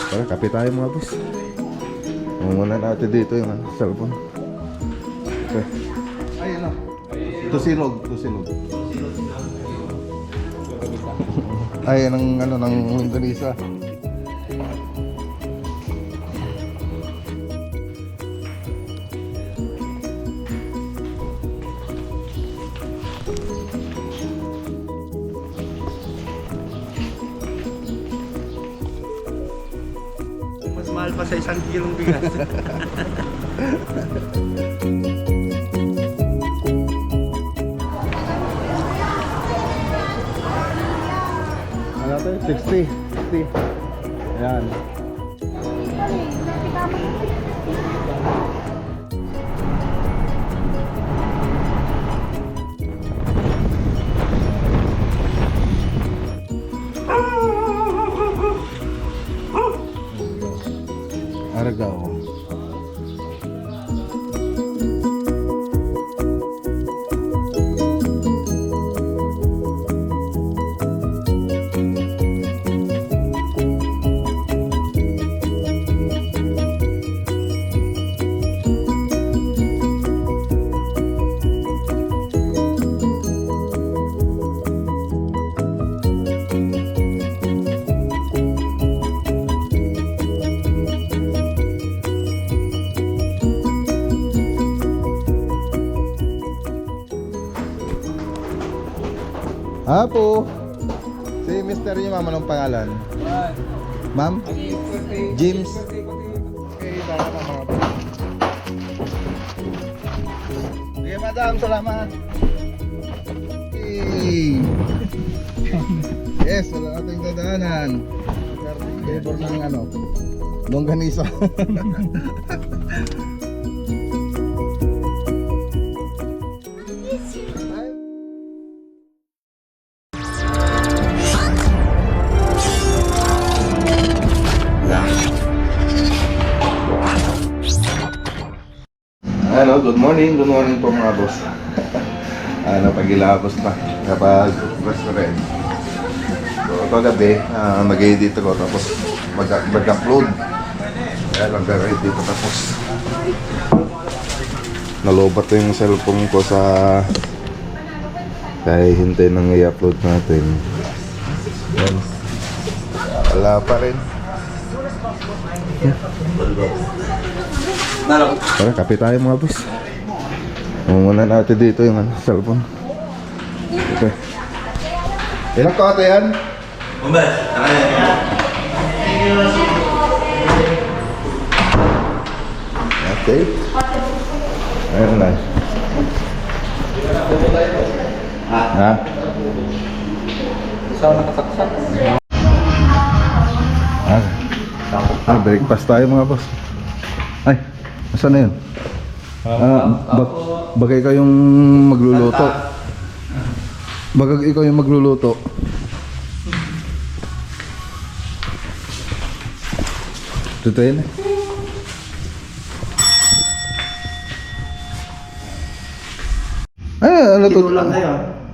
Tara, kape tayo mga boss. Muna natin dito yung cellphone. Okay. Ayun o. Tusilog. Ay, ng ano, ng longganisa. Mas mahal pa sa 1 kilong bigas. Ano to? 60. Ayan. Aragao. Apo, si mister niyo ma'am, anong pangalan? Ma'am? James. Sige madam, salamat. Hey. Yes, wala nating dadaanan. Flavor ng ano, longganisa. Ano, good morning po mga boss. Ano, pagilabos na kapag restaurant. So, ito gabi, mag-edit ako tapos mag-upload. Kaya lang mag-edit dito tapos nalobat yung cellphone ko sa kaya hintay nang i-upload natin. Yan. Wala pa rin. Tara, kape tayo mga boss. Muna natin dito yung cellphone. Okay. Ilang kate yan? Umbes, Okay. Ayun na. Ha? saan nakasaksak? Breakfast tayo mga boss. Ay, asan na yun? Bagay kayong magluluto. Bagay ikaw yung magluluto. Ito yun eh. Ay, ano to?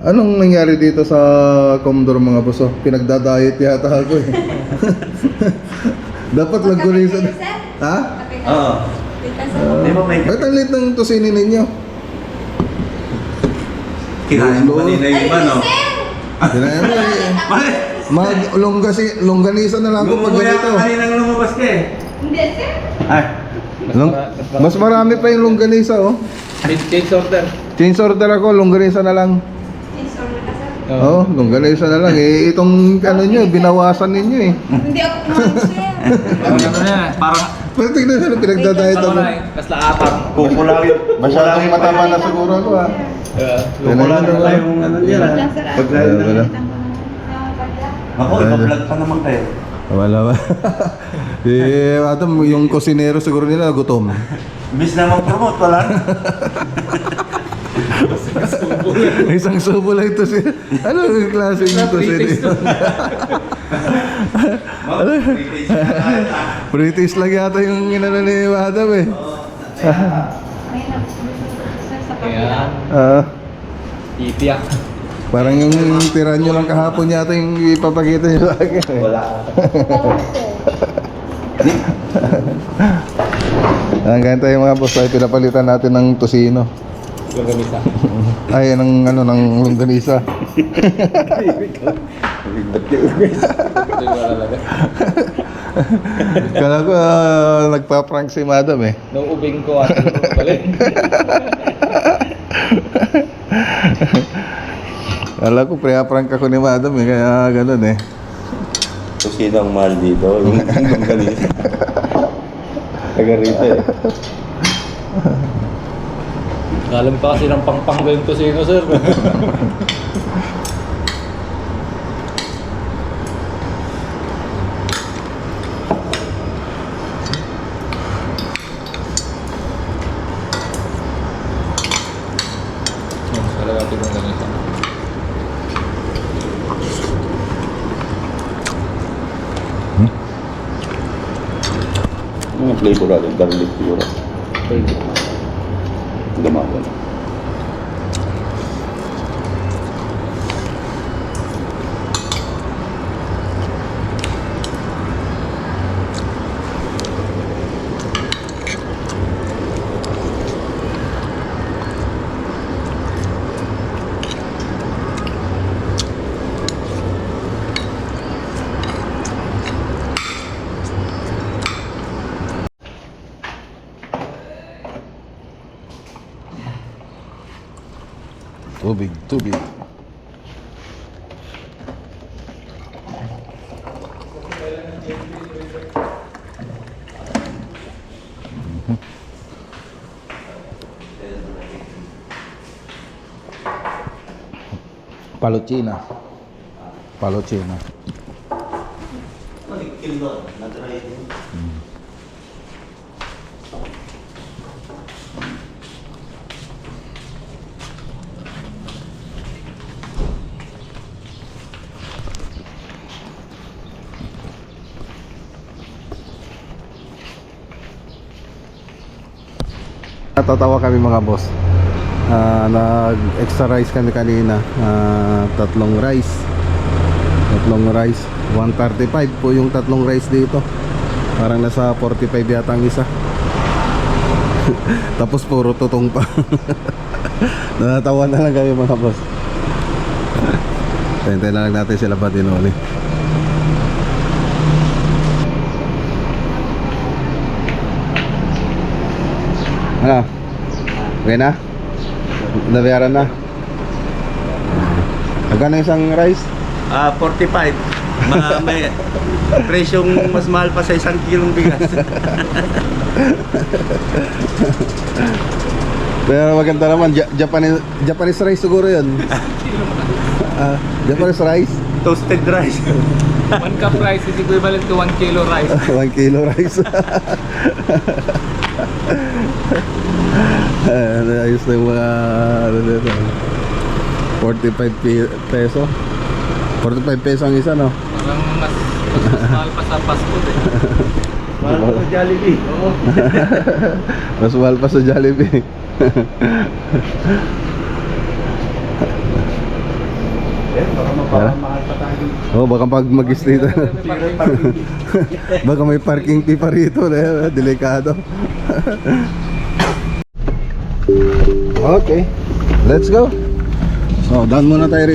Anong nangyari dito sa Commodore mga boss? Pinagda-diet yata ako eh. Dapat longganisa. Ha? Oo. Di ba may Bakit ang lit ng tusinin ninyo? kinain mo kanina yung iba, no? Kinain mo eh. Longganisa na lang ako pag ganito. Kanina nang lumabas ka eh. Hindi, sir. Ay. Mas marami pa yung longganisa oh. Change order. Change order ako, longganisa na lang. Sorry ka, sir. Oo, longganisa na lang eh. Itong ano nyo, binawasan ninyo eh. Hindi ako kumain, sir. Ano na, parang Pero tignan sa pinagdadayet ako. kasla apang kukulawin. Masyadong matama na siguro ako ah. Kukulawin na yung ano niya. Paglain na. Ako, ipa-vlog pa naman kayo. Wala ba? Eh, Adam, yung kusinero siguro nila gutom. Bis na mag-promote, wala na. Isang subo lang ito siya. Ano yung klase nito siya? British lang yata yung inano ni Adam eh. Kaya, Ah, Ipiyak. Parang yung tira nyo lang kahapon yata yung ipapakita nyo sa akin. Eh. Wala. Hanggang tayo mga boss ay pinapalitan natin ng tosino. Longganisa. Ay, ng ano, ng longganisa. Ito yung malalaga. Kala ko nagpa-prank si madam eh. Nung ubing ko at balik. Kala ko pre-prank ako ni madam eh, kaya ganun eh. So, sino ang mahal dito? Yung ganito. Taga rito eh. Alam pa kasi ng pangpang yung tosino, sir. Mas talaga natin yung ganito. Yung flavor natin, garlic siguro. Gamawan. Tubig, tubig. Palucina. Palucina. Natatawa kami mga boss. Nag-extra rice kami kanina. Tatlong rice. 135 po yung tatlong rice dito. Parang nasa 45 yata ang isa. Tapos puro tutong pa. Natatawa na lang kami mga boss. Hintay na lang natin sila Batinoli. Ano? Okay na? Nabayaran na? Magkano isang rice? 45. May presyong mas mahal pa sa 1 kilong bigas. Pero maganda naman, Japanese rice siguro yun. Japanese rice? Toasted rice. 1 cup rice is equivalent to 1 kilo rice. 1 kilo rice. Ayos na yung mga ano dito. 45 peso. 45 peso ang isa, no? Parang mas mahal pa sa fast food eh. Mahal pa sa Jollibee. Oo. Mas mahal pa sa Jollibee. Baka mapamahal pa tayo. Oh, baka pag mag-stay baka may parking fee pa rito, delikado. Okay, let's go. So, daan muna tayo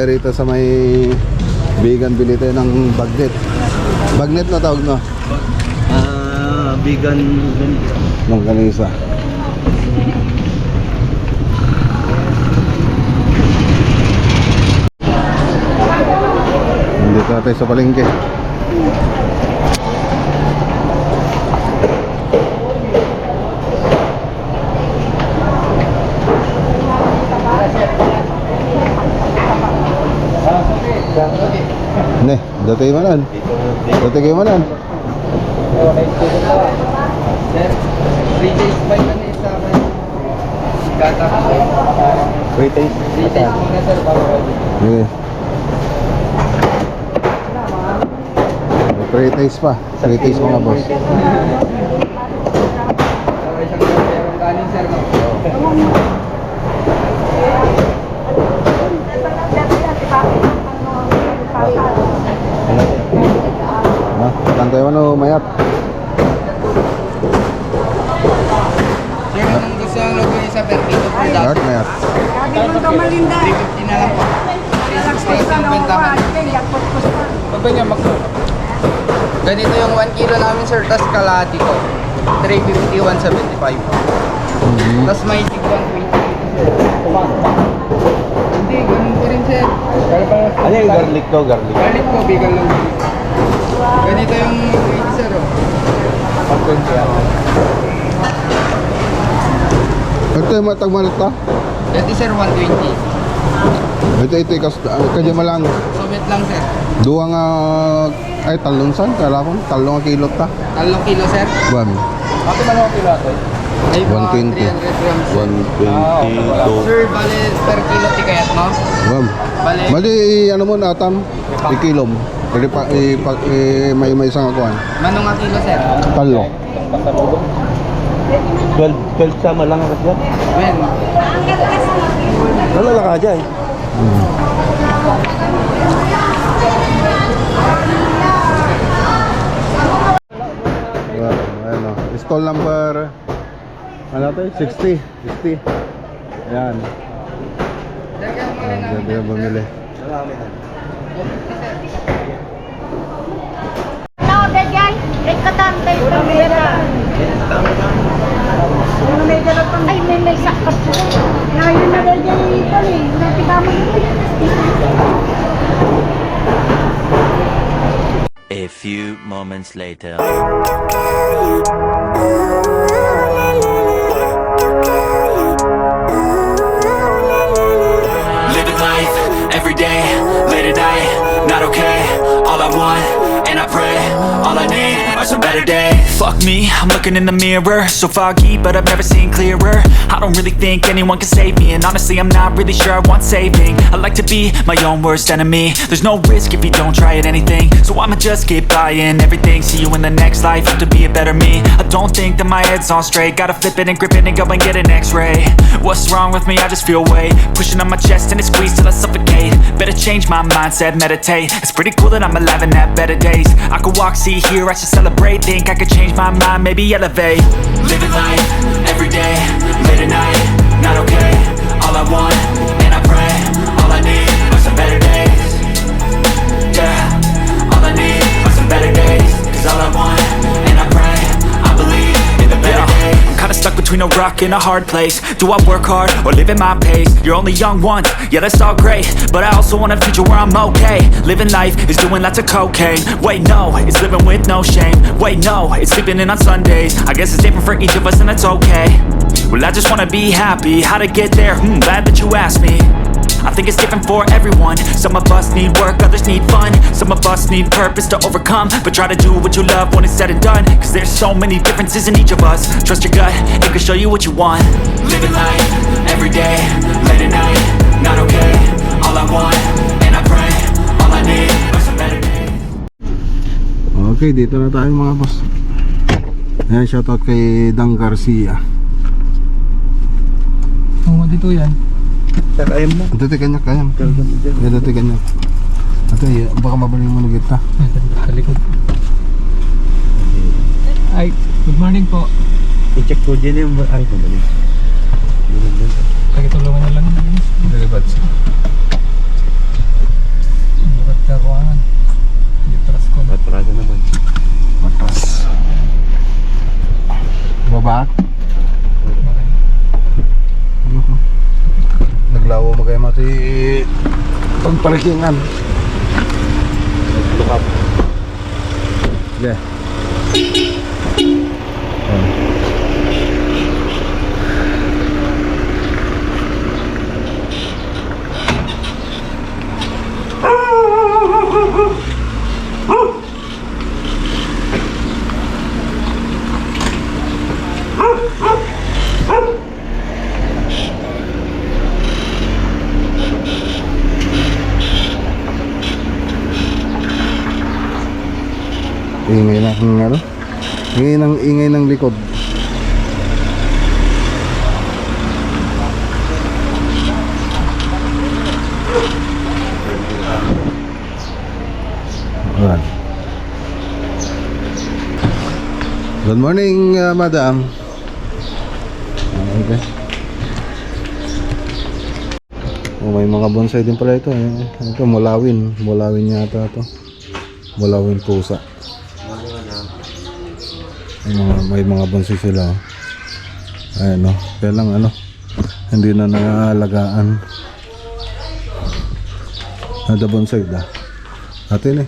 rito sa may vegan, bili tayo ng bagnet. Bagnet na tawag, no? Vegan. Longganisa. Dito na tayo sa palengke. Ne, dati manan. Dati kayo manan. Sir, 3 days pa yun eh sa gata. 3 days. 3 days muna sir, bago ready. Okay. 3 days pa. 3 days mga boss. Isang perong kanin sir, no? Ha? Tantay mo no, mayat. Sir, anong gusto ang logo niya sa Perpito Product? Mayat, mayat. 350 na lang po. 360 ang benta man. Baba niya, ganito yung 1 kilo namin sir, tas kalahati ko. 350, 175. Tas may tig 120 dito sir. Hindi, ganun po rin sir. Ano yung garlic to? Garlic? Garlic po, bigal lang. Ganito yung 80 sir oh. Ito yung matagmalit ta? Ito sir, 120. Ito kadya malang. Sumet lang sir. Duwa nga, ay talong san? Kala ko, talong nga kilot ta. 3 kilo sir. Buwan. Ate, manong kilo ate? Ay, 120. 300 grams. 120 Sir, bale per kilo tikayat mo? Buwan. Bale, Mali, ano mo natam? Ikilom. May isang akuan. manong nga kilo sir? Talong. 12 sama lang ako dyan. Well, Wala lang ka dyan. Ano, stall number ano to? 60. 60. Ayan. Ganda yung bumili. No, Dayan, rekatante pamera. Ay, may sakat po. Ngayon na Dayan yung ito eh. Natigama mo. A few moments later. Living life, every day, late at night, not okay. All I want, and I pray, all I need are some better days. Fuck me, I'm looking in the mirror, so foggy, but I've never seen clearer. I don't really think anyone can save me, and honestly I'm not really sure I want saving. I like to be my own worst enemy. There's no risk if you don't try at anything, so I'ma just keep buying everything. See you in the next life, have to be a better me. I don't think that my head's on straight, gotta flip it and grip it and go and get an x-ray. What's wrong with me? I just feel weight pushing on my chest and it squeezes till I suffocate. Better change my mindset, meditate. It's pretty cool that I'm alive and have better days. I could walk, see, hear, I should celebrate. Think I could change my mind, maybe elevate. Living life, every day, late at night, not okay. All I want, and I pray, all I need are some better days. Yeah, all I need are some better days. Cause all I want, and I pray, I believe in the better days. I'm kinda stuck between a rock and a hard place. Do I work hard or live at my pace? You're only young once, yeah that's all great, but I also want a future where I'm okay. Living life is doing lots of cocaine. Wait no, it's living with no shame. Wait no, it's sleeping in on Sundays. I guess it's different for each of us and that's okay. Well I just wanna be happy, how to get there? Glad that you asked me. I think it's different for everyone. Some of us need work, others need fun. Some of us need purpose to overcome. But try to do what you love when it's said and done. Cause there's so many differences in each of us. Trust your gut, it can show you what you want. Living life, every day, late at night, not okay. All I want, and I pray, all I need are some better days. Okay, dito na tayo mga boss. Ayan, shoutout kay Dang Garcia. Oo, dito yan. Ayam mo. Ito kanyak kayang. Ito kanyak. Ito baka mabaling mo na kita. Kalikod. Ay, good morning po. I-check ko dyan yung... Ay, madali. Pagkitulungan na lang. Delibat. Bukat ka kuwangan. Itras ko. Patraga naman. Matas. Baba. Naglawo mo kayo mati pagpalikingan. Look up. Yeah. Ingay na ng ano? Ingay ng likod. Good morning, madam. Okay. Oh, may mga bonsai din pala ito. Ito, mulawin. Mulawin yata ito. Mulawin pusa. May mga bonsai sila. Ayan, no. Kaya lang, hindi na nangalagaan. Ada bonsai da. Atin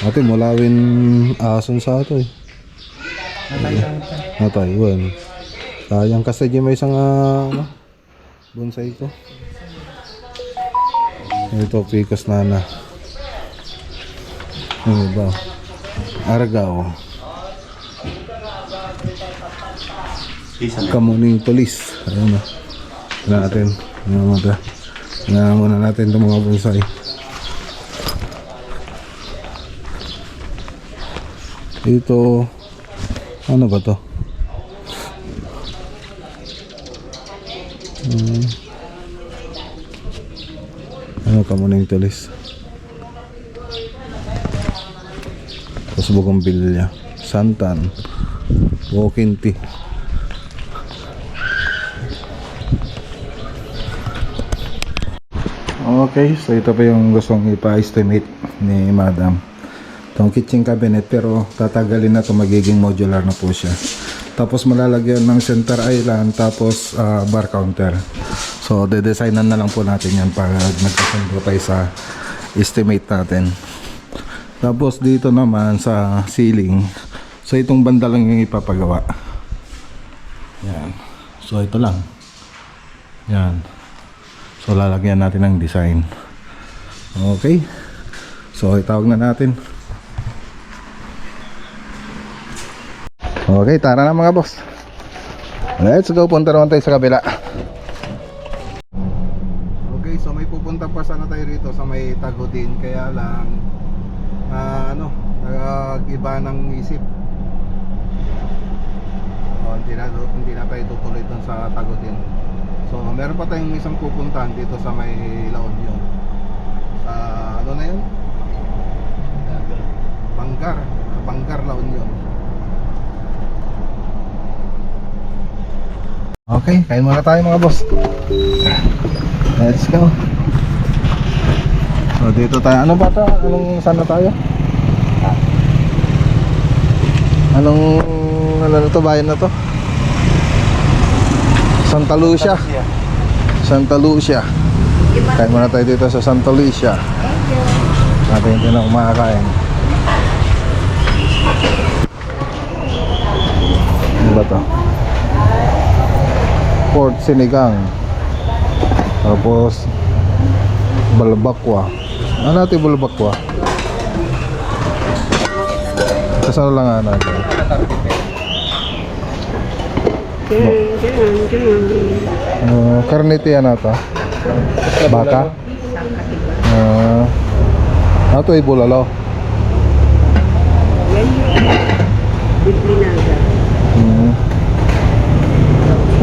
Ate, mulawin ason sa ito Natay, well. Sayang kasi di may isang bonsai ko. Ito, Picas Nana. Ano ba? Argao. Kamuning Tulis. Ayun na. Natin. Tingnan muna natin itong mga bonsai. Ito, ano ba to? Ano Kamuning Tulis? Tapos Bougainvillea, Santan, Walking Tea. Okay, so ito pa yung gustong ipa-estimate ni Madam. Itong kitchen cabinet, pero tatagalin na ito, magiging modular na po siya. Tapos malalagyan ng center island, tapos bar counter. So de-designan na lang po natin yan para magkasundo tayo sa estimate natin. Tapos dito naman sa ceiling, so itong banda lang yung ipapagawa. Yan. So ito lang. Yan. So lalagyan natin ng design. Okay. So itawag na natin. Okay, tara na mga boss. Let's go, punta naman tayo sa kabila. Okay, so may pupunta pa sana tayo rito sa may Tagodin. Kaya lang nag-iba ng isip. Hindi na tayo tutuloy doon sa Tagodin. So meron pa tayong isang pupuntahan dito sa may La Union. Sa ano na yun? Bangar La Union. Okay, kain muna tayo mga boss. Let's go. So dito tayo. Ano ba ito? Saan na tayo? Ano na to? Bayan na to? Santa Lucia. Santa Lucia. Kain muna tayo dito sa Santa Lucia. Natin ito na kumakain. Ano ba ito? Port Sinigang. Tapos balbakwa. Ano natin balbakwa? Kasano lang natin. Karniti yan ata. Baka. Ito ay bulalo.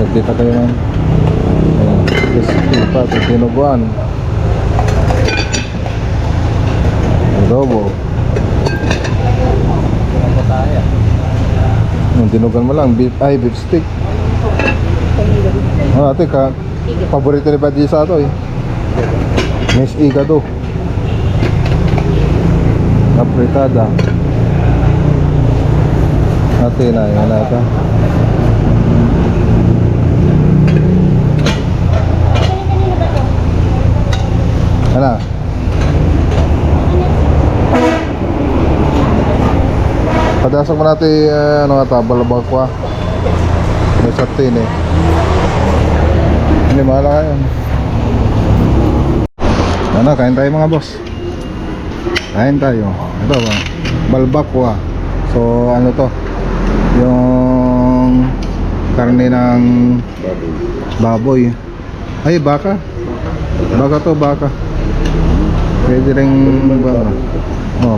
Dito kayo man. Crispy pa, tinubuan. Adobo. Tinugan mo lang, beef stick. Ate ka, paborito ni Badji sa ito Miss Igado. Apritada. Ate na, yan ata. Ano? Padasok mo natin balabakwa. May satin Hindi mahala kayo. Kain tayo mga boss. Kain tayo. Ito ba? Balbakwa. So ano to? Yung karne ng baboy. Ay, baka. Baka to, baka. Pwede rin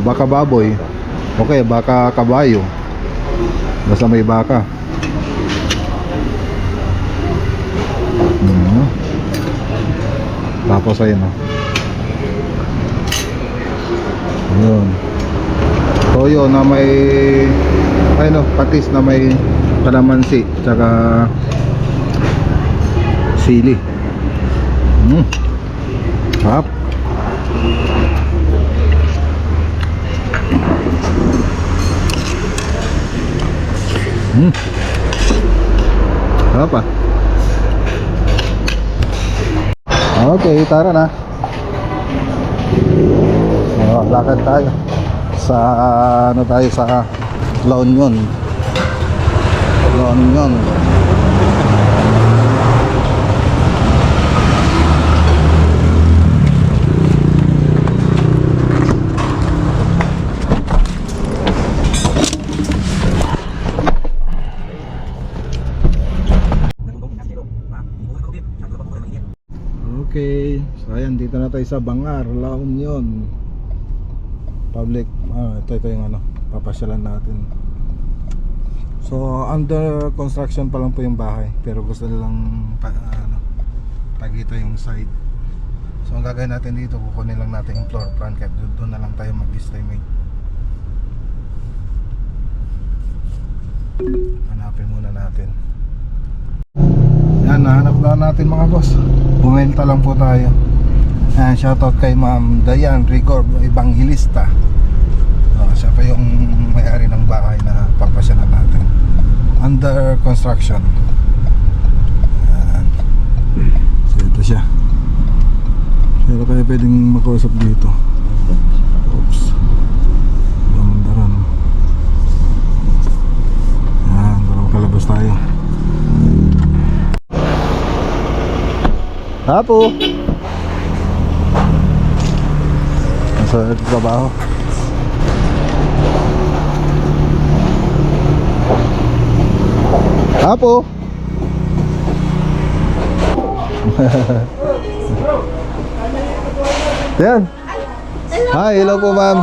baka baboy. Okay, baka kabayo. Basta may baka. Tapos ayun Yun. So toyo na may patis na may kalamansi tsaka sili. Sarap. Sarap ah. Okay, tara na. So, lakad tayo sa sa La Union. La Union. Okay, so ayan, dito na tayo sa Bangar, La Union Public. Ito yung papasyalan natin. So under construction pa lang po yung bahay, pero gusto nilang pagita yung side. So ang gagawin natin dito, kukunin lang natin yung floor plan, kaya doon na lang tayo mag-estimate. Hanapin muna natin. Yan, nahanap na natin mga boss. Bumenta lang po tayo. Yan, shoutout kay Ma'am Dayan Rigor Evangelista. Siya pa yung may-ari ng bahay na papasyalan natin. Under construction. Yan. So ito siya. Pero kaya pwedeng makausap dito. Oops. Gamandaran. Yan, para makalabas tayo. Hapo. Nasa trabaho. Hapo. Yan. Hi, hello po ma'am.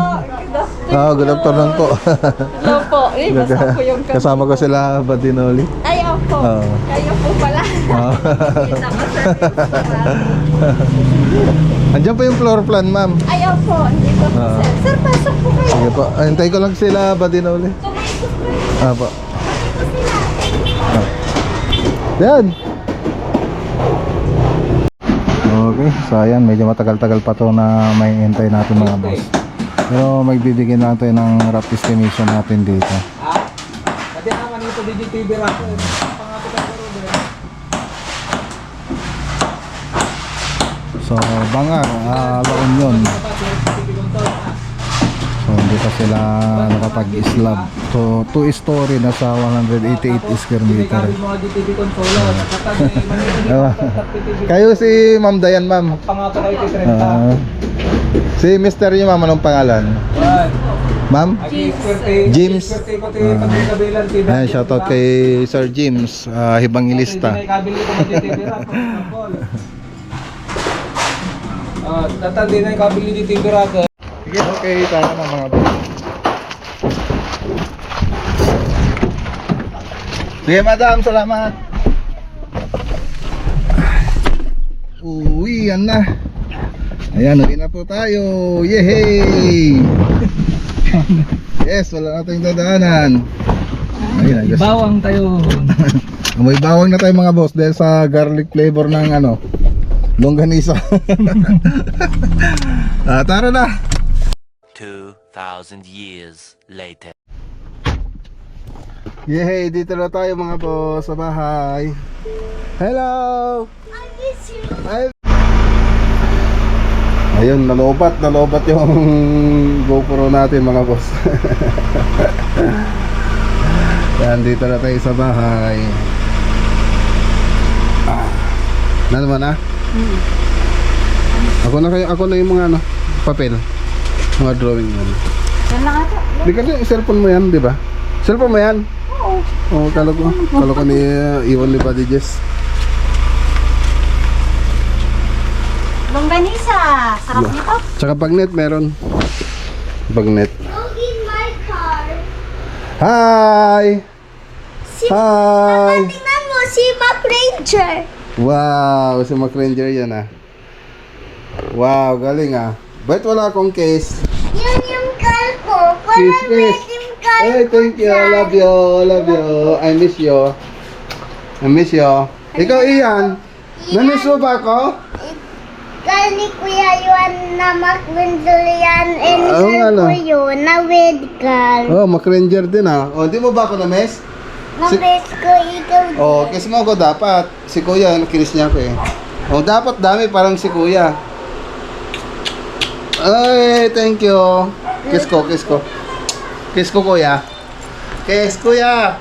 Good afternoon po. Hello po. Basta po yung Kasama ko sila Badinoli. Ay, opo. Kayo po pala. Kita ko, sir. Andiyan po yung floor plan ma'am. Ay, opo. Dito po, sir. Sir, pasok po kayo. Sige po. Hintay ko lang sila Badinoli. Kumaisok po. Po. Yan. Okay, so ayan, medyo matagal-tagal pa to na may hintay natin mga boss. Pero magbibigyan natin ng rough estimation natin dito. Pati naman ito, DGTV ako. So, Bangar, La Union. So, hindi pa sila nakapag-slab. So, 2-story na sa 188 square meter. Mga DTV controller. Kayo si Ma'am Dayan, ma'am. Pangato kayo kay 30. Si Mr. yung ma'am, anong pangalan? Ma'am? James. Ayan, shoutout kay Sir James, Hibangilista. Tatandi na yung kabili ni TV Raga. Sige, okay, tayo na mga boss. Sige, madam, salamat. Uwi, yan na. Ayan, uwi na po tayo. Yehey! Yes, wala na tayong dadaanan. Ayun, ayos. Bawang tayo. May bawang na tayo mga boss dahil sa garlic flavor ng longganisa. Tara na. 2,000 years later. Yehey, dito na tayo mga boss sa bahay. Hello! Hi. Ayun, nalobat yung GoPro natin mga boss. Yan, dito na tayo sa bahay. Na naman Ako na yung mga papel. Mga drawing yan. Yan lang ito. Di kasi cellphone mo yan, di ba? Cellphone mo yan? Oo. Oo, kala ko ni Iwan ni Buddy Jess. Longganisa. Sarap nito. Tsaka bagnet meron. Bagnet. In my car. Hi! Hi! Tingnan mo, si Mac Ranger. Wow, si Mac Ranger yan Wow, galing Ba't wala akong case? Yun yung car ko. Kiss, kiss. Ay, thank you. I love you. I love you. I miss you. I miss you. Ikaw, Ian. Namiss mo ba ako? Kani Kuya Yuan na makwindulian and ano? Kuya na wedkal. Oh, Mac-Ranger din ah. Oh, di mo ba ako na-miss? Nabes ko ikaw. Oh, kiss mo ako dapat. Si Kuya, nakinis niya ako eh. Oh, dapat dami parang si Kuya. Ay, thank you. Kiss ko, kiss ko. Kiss ko, Kuya. Kiss, Kuya.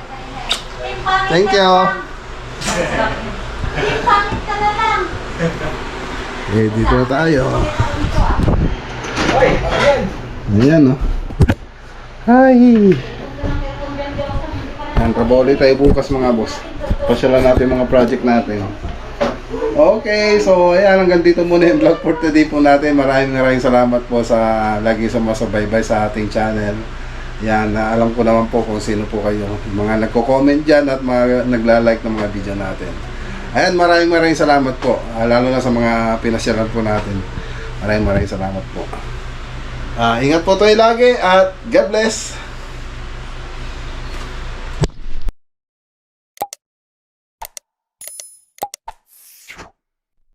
Thank you. Pangit ka na lang. Eh, dito na tayo. Ayan, oh. Hi! Yan, trabaho ulit tayo bukas mga boss. Pasyalan natin mga project natin. Okay, so ayan, hanggang dito muna yung vlog for today po natin. Maraming salamat po sa lagi sumasubaybay sa ating channel. Yan, alam ko naman po kung sino po kayo. Mga nagko-comment dyan at mga nagla-like ng mga video natin. Ayan, maraming salamat po. Lalo na sa mga pinasyalan po natin. Maraming salamat po. Ingat po tayo lagi at God bless!